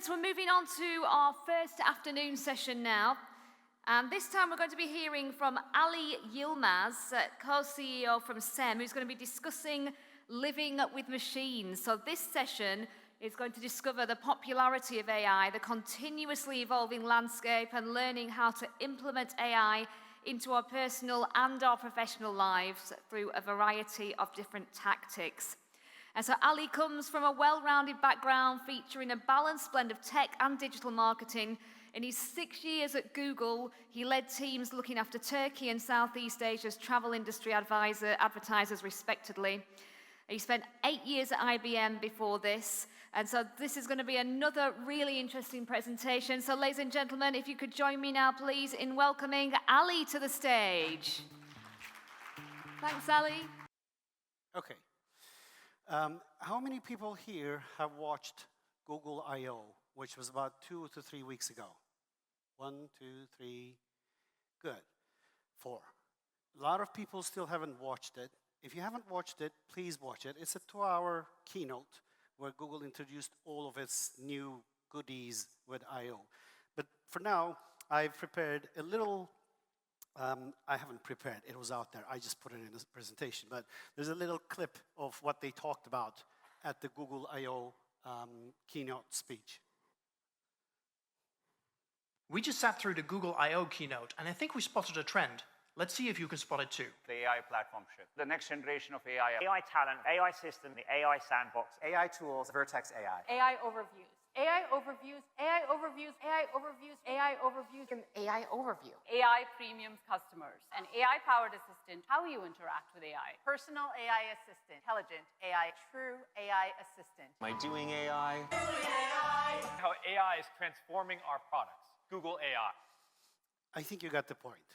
Gents, we're moving on to our first afternoon session now. And this time we're going to be hearing from Ali YILMAZ, co-CEO from SEM, who's going to be discussing living with machines. So this session is going to discover the popularity of AI, the continuously evolving landscape, and learning how to implement AI into our personal and our professional lives through a variety of different tactics. And so Ali comes from a well-rounded background featuring a balanced blend of tech and digital marketing. In his 6 years at Google, he led teams looking after Turkey and Southeast Asia's travel industry advertisers respectively. He spent 8 years at IBM before this. And so this is going to be another really interesting presentation. So ladies and gentlemen, if you could join me now, please, in welcoming Ali to the stage. Thanks, Ali. Okay. How many people here have watched Google I/O, which was about 2 to 3 weeks ago? 1, 2, 3, good. 4. A lot of people still haven't watched it. If you haven't watched it, please watch it. It's a 2-hour keynote where Google introduced all of its new goodies with I/O. But for now, I've prepared a little. I haven't prepared, it was out there. I just put it in this presentation. But there's a little clip of what they talked about at the Google I/O keynote speech. We just sat through the Google I/O keynote, and I think we spotted a trend. Let's see if you can spot it too. The AI platform shift, the next generation of AI. AI talent, AI system, the AI sandbox. AI tools, Vertex AI. AI overviews. AI overviews, AI overviews, AI overviews, AI overviews, An AI overview. AI premium customers. An AI-powered assistant, how you interact with AI. Personal AI assistant, intelligent AI, true AI assistant. Am I doing AI? How AI is transforming our products. Google AI. I think you got the point.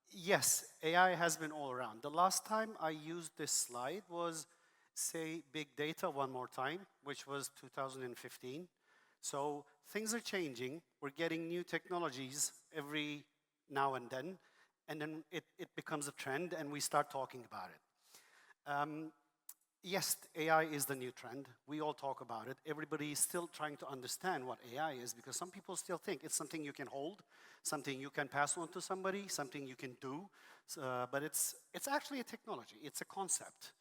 Yes, AI has been all around. The last time I used this slide was, say, big data one more time, which was 2015. So things are changing. We're getting new technologies every now and then it becomes a trend, and we start talking about it. Yes, AI is the new trend. We all talk about it. Everybody is still trying to understand what AI is, because some people still think it's something you can hold, something you can pass on to somebody, something you can do. But it's actually a technology. It's a concept.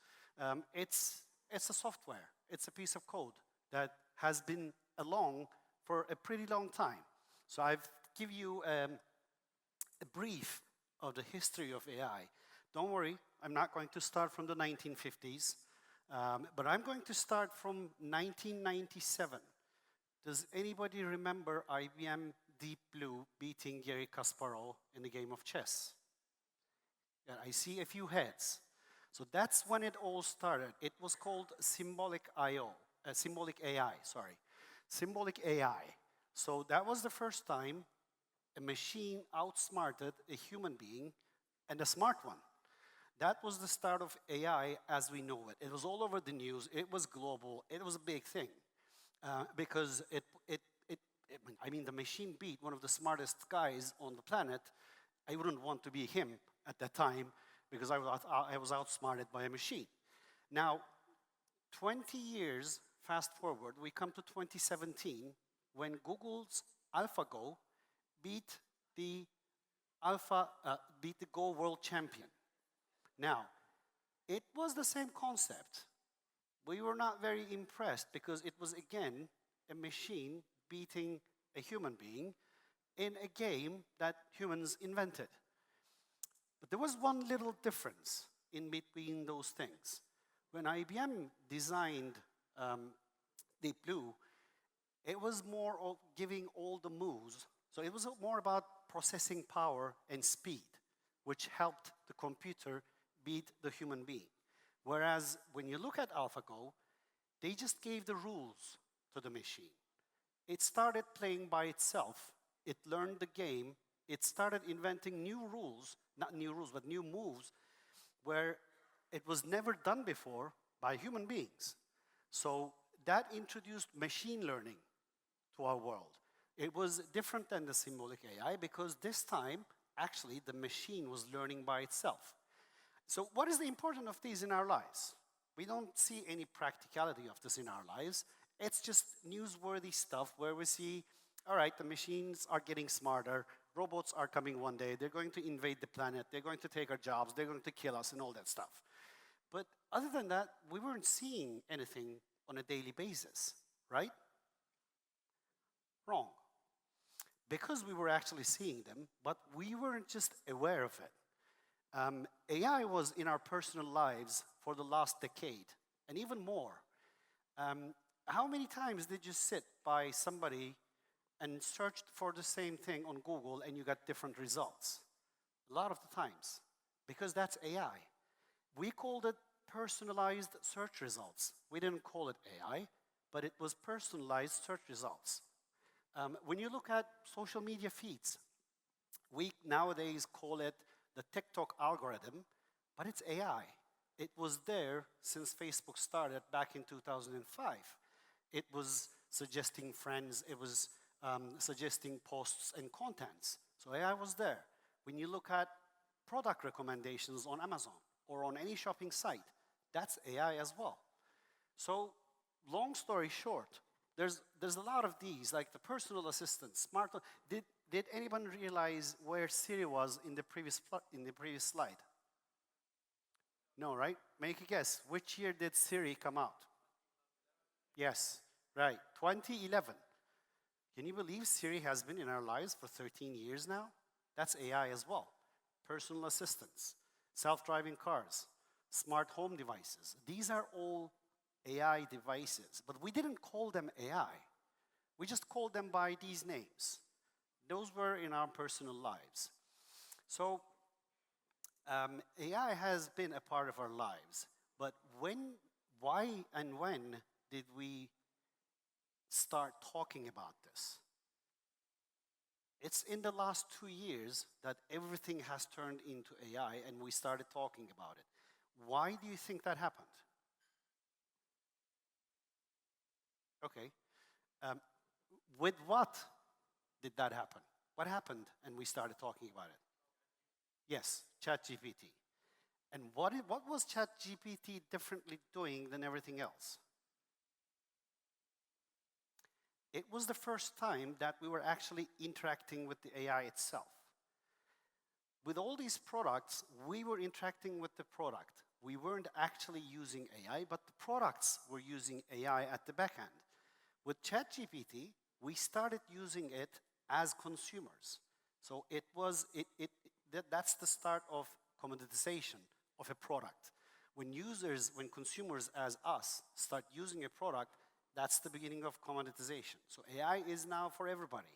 It's a software. It's a piece of code that has been along for a pretty long time. So I've give you a brief of the history of AI. Don't worry, I'm not going to start from the 1950s, but I'm going to start from 1997. Does anybody remember IBM Deep Blue beating Garry Kasparov in the game of chess? Yeah, I see a few heads. So that's when it all started. It was called symbolic AI, sorry. Symbolic AI. So that was the first time a machine outsmarted a human being, and a smart one. That was the start of AI as we know it. It was all over the news. It was global. It was a big thing because the machine beat one of the smartest guys on the planet. I wouldn't want to be him at that time, because I was outsmarted by a machine. Now, 20 years fast forward, we come to 2017, when Google's AlphaGo beat the Go world champion. Now, it was the same concept. We were not very impressed, because it was, again, a machine beating a human being in a game that humans invented. But there was one little difference in between those things. When IBM designed Deep Blue, it was more of giving all the moves. So it was more about processing power and speed, which helped the computer beat the human being. Whereas when you look at AlphaGo, they just gave the rules to the machine. It started playing by itself. It learned the game. It started inventing new rules, not new rules, but new moves, where it was never done before by human beings. So that introduced machine learning to our world. It was different than the symbolic AI, because this time, actually, the machine was learning by itself. So what is the importance of these in our lives? We don't see any practicality of this in our lives, It's just newsworthy stuff where we see, all right, the machines are getting smarter, robots are coming one day, they're going to invade the planet, they're going to take our jobs, they're going to kill us and all that stuff. But other than that, we weren't seeing anything on a daily basis, right? Wrong. Because we were actually seeing them, but we weren't just aware of it. AI was in our personal lives for the last decade, and even more. How many times did you sit by somebody and searched for the same thing on Google and you got different results? A lot of the times, because that's AI. We called it personalized search results. We didn't call it AI, but it was personalized search results. When you look at social media feeds, we nowadays call it the TikTok algorithm, but it's AI. It was there since Facebook started back in 2005. It was suggesting friends, it was suggesting posts and contents. So AI was there. When you look at product recommendations on Amazon or on any shopping site, that's AI as well. So long story short, there's a lot of these, like the personal assistant, smart. Did anyone realize where Siri was in the previous slide? No, right? Make a guess. Which year did Siri come out? Yes, right. 2011. Can you believe Siri has been in our lives for 13 years now? That's AI as well. Personal assistants, self-driving cars, smart home devices. These are all AI devices, but we didn't call them AI. We just called them by these names. Those were in our personal lives. So AI has been a part of our lives, but why and when did we start talking about this? It's in the last 2 years that everything has turned into AI and we started talking about it. Why do you think that happened? Okay. With what did that happen? What happened and we started talking about it? Yes, ChatGPT. And what was ChatGPT differently doing than everything else? It was the first time that we were actually interacting with the AI itself. With all these products, we were interacting with the product. We weren't actually using AI, but the products were using AI at the back end. With ChatGPT, we started using it as consumers. So that's the start of commoditization of a product. When consumers as us start using a product, that's the beginning of commoditization. So AI is now for everybody.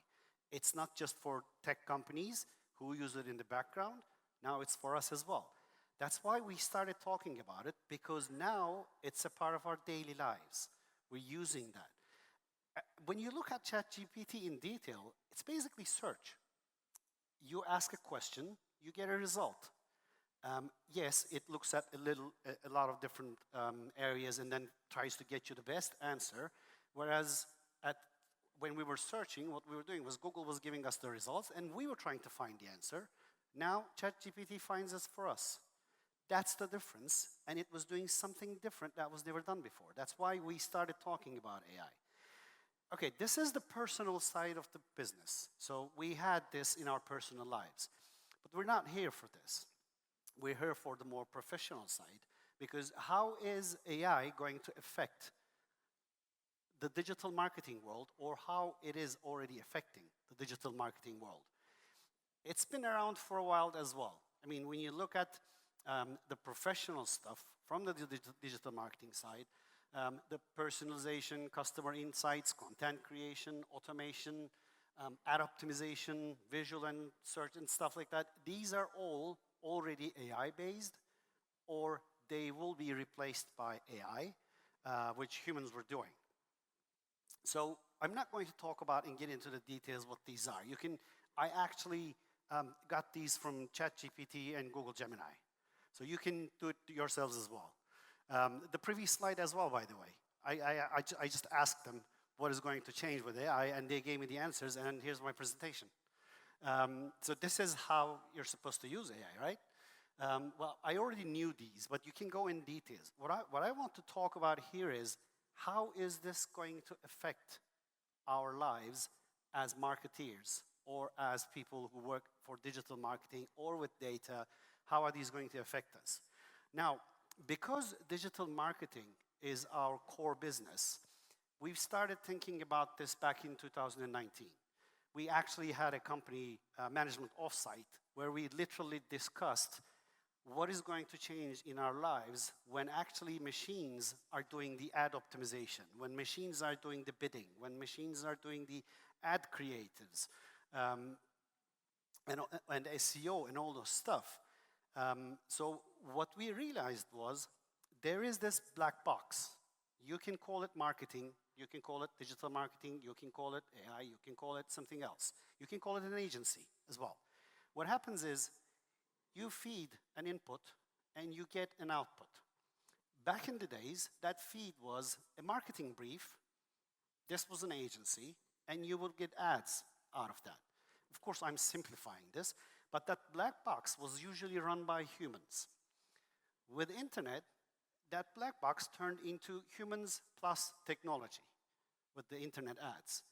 It's not just for tech companies who use it in the background. Now it's for us as well. That's why we started talking about it, because now it's a part of our daily lives. We're using that. When you look at ChatGPT in detail, it's basically search. You ask a question, you get a result. Yes, it looks at a lot of different areas and then tries to get you the best answer. Whereas when we were searching, what we were doing was Google was giving us the results and we were trying to find the answer. Now ChatGPT finds us for us. That's the difference, and it was doing something different that was never done before. That's why we started talking about AI. Okay, this is the personal side of the business. So we had this in our personal lives. But we're not here for this. We're here for the more professional side, because how is AI going to affect the digital marketing world, or how it is already affecting the digital marketing world? It's been around for a while as well. I mean, when you look at the professional stuff from the digital marketing side, the personalization, customer insights, content creation, automation, ad optimization, visual and search and stuff like that, these are all already AI-based, or they will be replaced by AI, which humans were doing. So I'm not going to talk about and get into the details what these are. I actually got these from ChatGPT and Google Gemini. So you can do it yourselves as well. The previous slide as well, by the way. I just asked them what is going to change with AI, and they gave me the answers, and here's my presentation. So this is how you're supposed to use AI, right? Well, I already knew these, but you can go in details. What I want to talk about here is how is this going to affect our lives as marketeers or as people who work for digital marketing or with data? How are these going to affect us? Now, because digital marketing is our core business, we've started thinking about this back in 2019. We actually had a company management offsite where we literally discussed what is going to change in our lives when actually machines are doing the ad optimization, when machines are doing the bidding, when machines are doing the ad creatives, and SEO and all those stuff. So what we realized was there is this black box. You can call it marketing, you can call it digital marketing, you can call it AI, you can call it something else. You can call it an agency as well. What happens is you feed an input and you get an output. Back in the days, that feed was a marketing brief, this was an agency, and you would get ads out of that. Of course, I'm simplifying this, but that black box was usually run by humans. With internet, that black box turned into humans plus technology with the internet ads.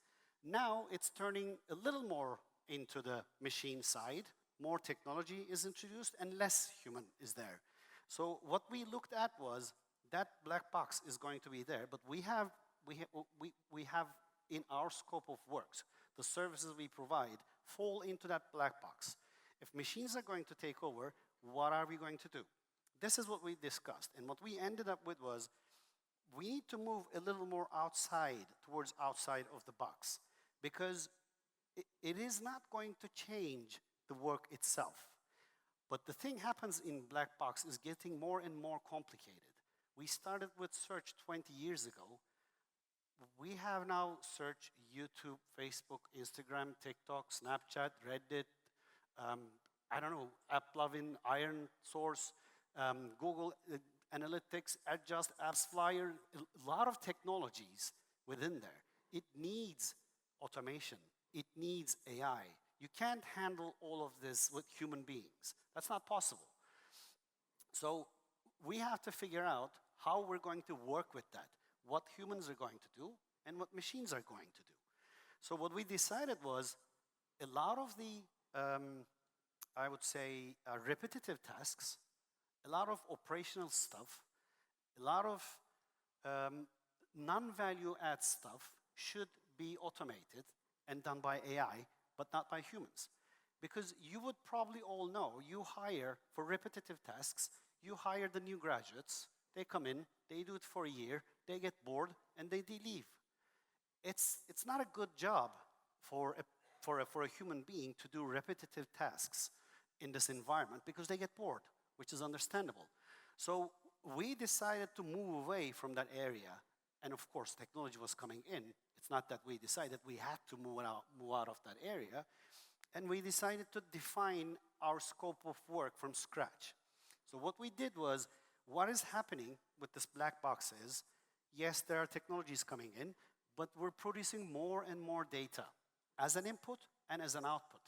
Now it's turning a little more into the machine side. More technology is introduced and less human is there. So what we looked at was that black box is going to be there, but we have in our scope of works, the services we provide fall into that black box. If machines are going to take over, what are we going to do? This is what we discussed, and what we ended up with was we need to move a little more towards outside of the box, because it is not going to change the work itself. But the thing happens in black box is getting more and more complicated. We started with search 20 years ago. We have now search, YouTube, Facebook, Instagram, TikTok, Snapchat, Reddit, I don't know, AppLovin, Iron Source, Google Analytics, Adjust, Apps Flyer, a lot of technologies within there. It needs automation. It needs AI. You can't handle all of this with human beings. That's not possible. So we have to figure out how we're going to work with that, what humans are going to do and what machines are going to do. So what we decided was a lot of the, I would say, repetitive tasks, a lot of operational stuff, a lot of non-value add stuff should be automated and done by AI, but not by humans. Because you would probably all know, you hire for repetitive tasks, you hire the new graduates, they come in, they do it for a year, they get bored, and they leave. It's not a good job for a human being to do repetitive tasks in this environment because they get bored, which is understandable. So we decided to move away from that area, and of course technology was coming in. It's not that we decided, we had to move out of that area, and we decided to define our scope of work from scratch. So what we did was, what is happening with this black box is, yes, there are technologies coming in, but we're producing more and more data as an input and as an output.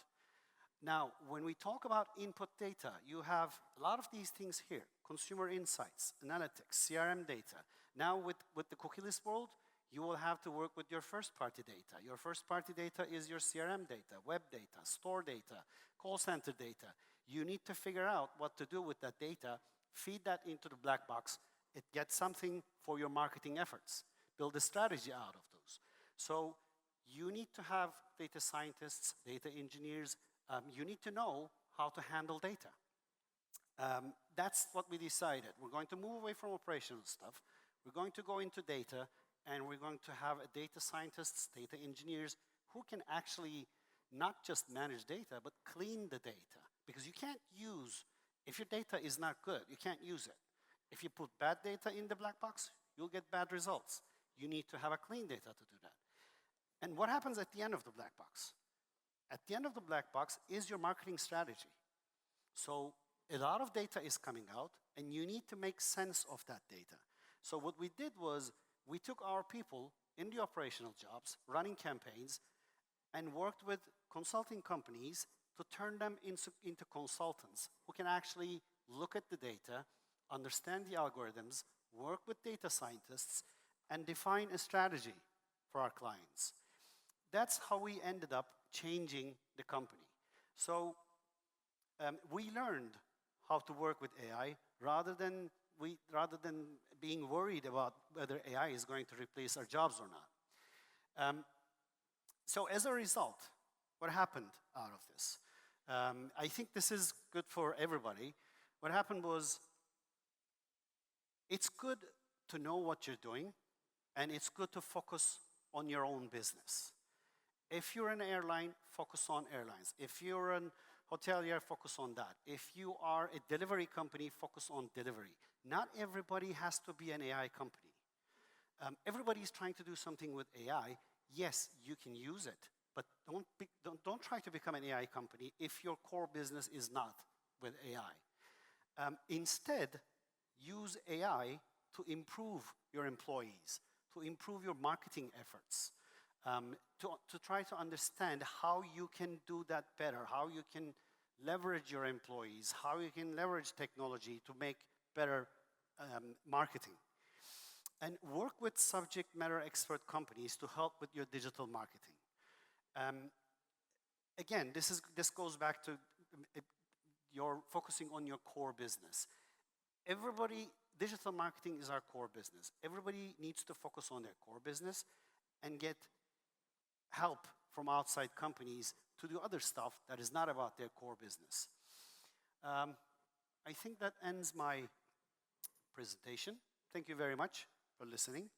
Now, when we talk about input data, you have a lot of these things here: consumer insights, analytics, CRM data. Now, with the cookieless world, you will have to work with your first-party data. Your first-party data is your CRM data, web data, store data, call center data. You need to figure out what to do with that data, feed that into the black box, it gets something for your marketing efforts, build a strategy out of those. So you need to have data scientists, data engineers, you need to know how to handle data. That's what we decided. We're going to move away from operational stuff. We're going to go into data, and we're going to have data scientists, data engineers, who can actually not just manage data, but clean the data. Because you can't use, if your data is not good, you can't use it. If you put bad data in the black box, you'll get bad results. You need to have a clean data to do that. And what happens at the end of the black box? At the end of the black box is your marketing strategy. So a lot of data is coming out, and you need to make sense of that data. So what we did was, we took our people in the operational jobs, running campaigns, and worked with consulting companies to turn them into consultants who can actually look at the data, understand the algorithms, work with data scientists, and define a strategy for our clients. That's how we ended up changing the company. So we learned how to work with AI rather than being worried about whether AI is going to replace our jobs or not. So as a result, what happened out of this? I think this is good for everybody. What happened was, it's good to know what you're doing, and it's good to focus on your own business. If you're an airline, focus on airlines. If you're an hotelier, focus on that. If you are a delivery company, focus on delivery. Not everybody has to be an AI company. Everybody's trying to do something with AI. Yes, you can use it, but don't try to become an AI company if your core business is not with AI. Instead, use AI to improve your employees, to improve your marketing efforts, to try to understand how you can do that better, how you can leverage your employees, how you can leverage technology to make better marketing. And work with subject matter expert companies to help with your digital marketing. Again, this goes back to you're focusing on your core business. Digital marketing is our core business. Everybody needs to focus on their core business and get help from outside companies to do other stuff that is not about their core business. I think that ends my presentation. Thank you very much for listening.